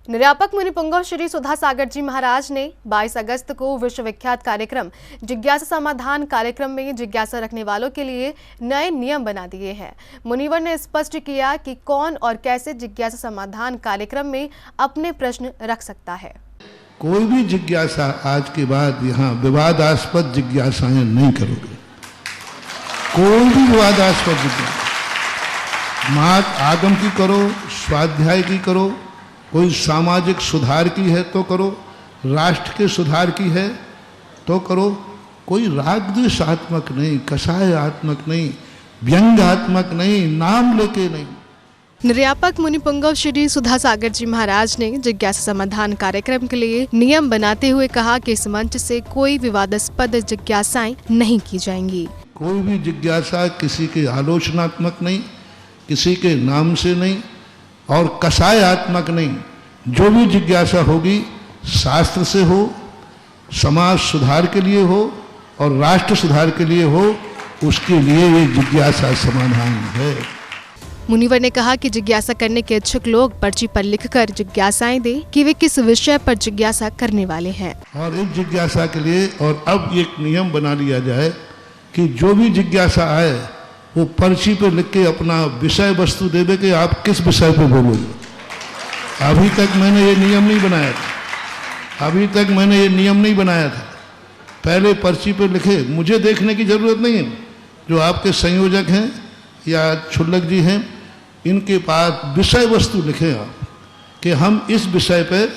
निर्यापक मुनि पुंगव श्री सुधा सागर जी महाराज ने 22 अगस्त को विश्वविख्यात कार्यक्रम जिज्ञासा समाधान कार्यक्रम में जिज्ञासा रखने वालों के लिए नए नियम बना दिए हैं। मुनिवर ने स्पष्ट किया कि कौन और कैसे जिज्ञासा समाधान कार्यक्रम में अपने प्रश्न रख सकता है। कोई भी जिज्ञासा आज के बाद यहाँ विवादास्पद जिज्ञासाएं नहीं करोगे। कोई भी विवादास्पद जिज्ञासा मात आगम की करो, स्वाध्याय की करो, कोई सामाजिक सुधार की है तो करो, राष्ट्र के सुधार की है तो करो, कोई राग द्वेषात्मक नहीं, कषायात्मक नहीं, व्यंग्यात्मक नहीं, नाम लेके नहीं। निर्यापक मुनि पुंगव श्री सुधा सागर जी महाराज ने जिज्ञासा समाधान कार्यक्रम के लिए नियम बनाते हुए कहा कि इस मंच से कोई विवादास्पद जिज्ञासाएं नहीं की जाएंगी। कोई भी जिज्ञासा किसी के आलोचनात्मक नहीं, किसी के नाम से नहीं और कषायात्मक नहीं। जो भी जिज्ञासा होगी शास्त्र से हो, समाज सुधार के लिए हो और राष्ट्र सुधार के लिए हो, उसके लिए ये जिज्ञासा समाधान है। मुनिवर ने कहा कि जिज्ञासा करने के इच्छुक लोग पर्ची पर लिखकर जिज्ञासाएं दें कि वे किस विषय पर जिज्ञासा करने वाले हैं। और इस जिज्ञासा के लिए और अब एक नियम बना लिया जाए कि जो भी जिज्ञासा आए वो पर्ची पे लिख के अपना विषय वस्तु दे दे कि आप किस विषय पे बोलोगे। अभी तक मैंने ये नियम नहीं बनाया था। पहले पर्ची पे लिखे, मुझे देखने की जरूरत नहीं है। जो आपके संयोजक हैं या क्षुल्लक जी हैं, इनके पास विषय वस्तु लिखें आप कि हम इस विषय पे,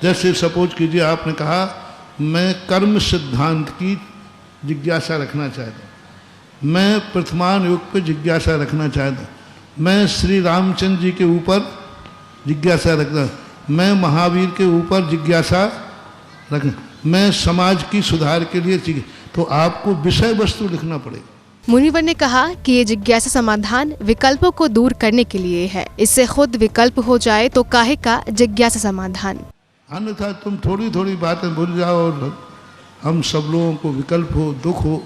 जैसे सपोज कीजिए आपने कहा मैं कर्म सिद्धांत की जिज्ञासा रखना चाहता हूँ, मैं प्रथमान युग पर जिज्ञासा रखना चाहता हूँ, मैं श्री रामचंद्र जी के ऊपर जिज्ञासा रखना, मैं महावीर के ऊपर जिज्ञासा रखना, मैं समाज की सुधार के लिए, तो आपको विषय वस्तु लिखना पड़ेगा। मुनिवर ने कहा कि ये जिज्ञासा समाधान विकल्पों को दूर करने के लिए है। इससे खुद विकल्प हो जाए तो काहे का जिज्ञासा समाधान। अन्यथा तुम थोड़ी थोड़ी बातें भूल जाओ और हम सब लोगों को विकल्प हो, दुख हो,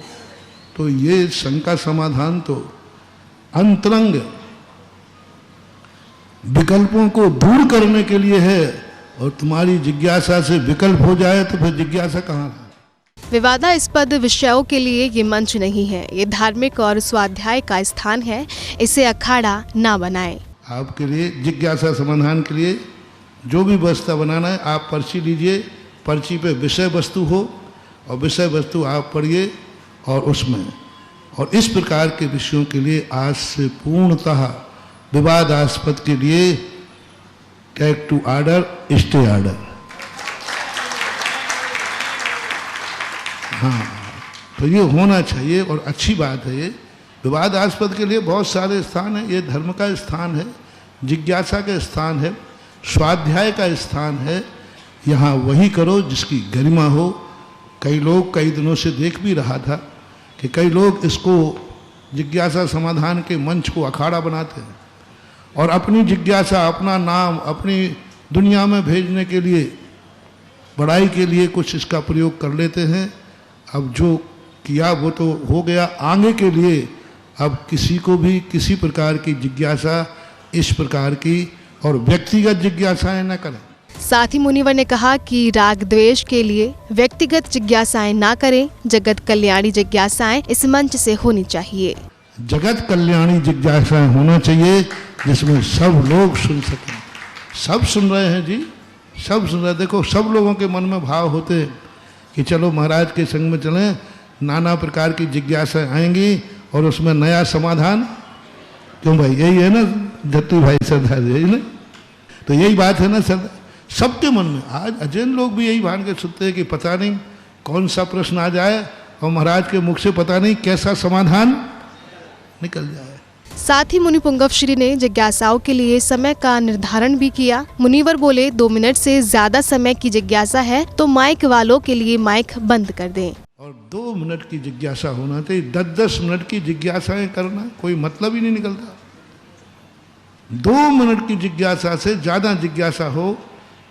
तो ये शंका समाधान तो अंतरंग विकल्पों को दूर करने के लिए है। और तुम्हारी जिज्ञासा से विकल्प हो जाए तो फिर जिज्ञासा कहाँ है। विवादास्पद विषयों के लिए ये मंच नहीं है, ये धार्मिक और स्वाध्याय का स्थान है। इसे अखाड़ा ना बनाएं। आपके लिए जिज्ञासा समाधान के लिए जो भी व्यवस्था बनाना है, आप पर्ची लीजिए, पर्ची पे विषय वस्तु हो और विषय वस्तु आप पढ़िए और उसमें, और इस प्रकार के विषयों के लिए आज से पूर्णतः विवादास्पद के लिए take to order, stay order. हाँ, तो ये होना चाहिए और अच्छी बात है। ये विवादास्पद के लिए बहुत सारे स्थान हैं। ये धर्म का स्थान है, जिज्ञासा का स्थान है, स्वाध्याय का स्थान है। यहाँ वही करो जिसकी गरिमा हो। कई लोग कई दिनों से देख भी रहा था कि कई लोग इसको जिज्ञासा समाधान के मंच को अखाड़ा बनाते हैं और अपनी जिज्ञासा, अपना नाम, अपनी दुनिया में भेजने के लिए, बड़ाई के लिए कुछ इसका प्रयोग कर लेते हैं। अब जो किया वो तो हो गया। आगे के लिए अब किसी को भी किसी प्रकार की जिज्ञासा इस प्रकार की और व्यक्तिगत जिज्ञासाएं न करें। साथ ही मुनिवर ने कहा कि राग द्वेष के लिए व्यक्तिगत जिज्ञासाएं ना करें। जगत कल्याणी जिज्ञासाएं इस मंच से होनी चाहिए। जगत कल्याणी जिज्ञासाएं होना चाहिए जिसमें सब लोग सुन सकें। सब सुन रहे हैं जी, सब सुन रहे हैं। देखो, सब लोगों के मन में भाव होते हैं कि चलो महाराज के संग में चलें, नाना प्रकार की जिज्ञासाएं आएंगी और उसमें नया समाधान। क्यों भाई, यही है ना दत्तू भाई सरदार, यही ना, तो यही बात है ना सरदार। सबके मन में आज अजैन लोग भी यही भान के सुनते हैं कि पता नहीं कौन सा प्रश्न आ जाए और महाराज के मुख से पता नहीं कैसा समाधान निकल जाए। साथ ही मुनि पुंगव श्री ने जिज्ञासाओं के लिए समय का निर्धारण भी किया। मुनिवर बोले 2 मिनट से ज्यादा समय की जिज्ञासा है तो माइक वालों के लिए माइक बंद कर दें। और 2 मिनट की जिज्ञासा होना चाहिए। 10-10 मिनट की जिज्ञासाएं करना कोई मतलब ही नहीं निकलता। 2 मिनट की जिज्ञासा से ज्यादा जिज्ञासा हो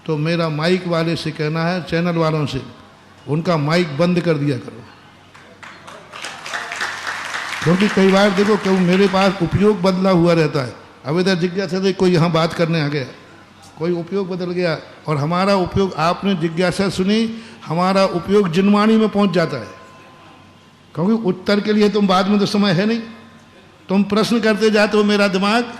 तो मेरा माइक वाले से कहना है, चैनल वालों से, उनका माइक बंद कर दिया करो। क्योंकि कई बार देखो, क्यों मेरे पास उपयोग बदला हुआ रहता है। अब इधर जिज्ञासा से कोई यहाँ बात करने आ गया, कोई उपयोग बदल गया, और हमारा उपयोग, आपने जिज्ञासा सुनी, हमारा उपयोग जिनवाणी में पहुंच जाता है, क्योंकि उत्तर के लिए तुम बाद में तो समय है नहीं, तुम प्रश्न करते जाते हो, मेरा दिमाग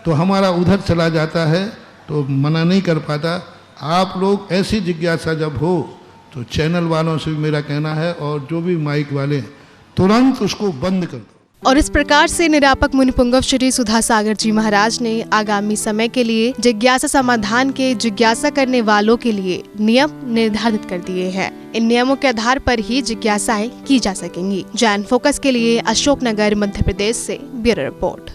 तो हमारा उधर चला जाता है, तो मना नहीं कर पाता। आप लोग ऐसी जिज्ञासा जब हो तो चैनल वालों से भी मेरा कहना है, और जो भी माइक वाले, तुरंत उसको बंद कर दो। और इस प्रकार से निरापक मुनि पुंगव श्री सुधा सागर जी महाराज ने आगामी समय के लिए जिज्ञासा समाधान के जिज्ञासा करने वालों के लिए नियम निर्धारित कर दिए हैं। इन नियमों के आधार पर ही जिज्ञासाएं की जा सकेंगी। जैन फोकस के लिए अशोकनगर, मध्य प्रदेश से ब्यूरो रिपोर्ट।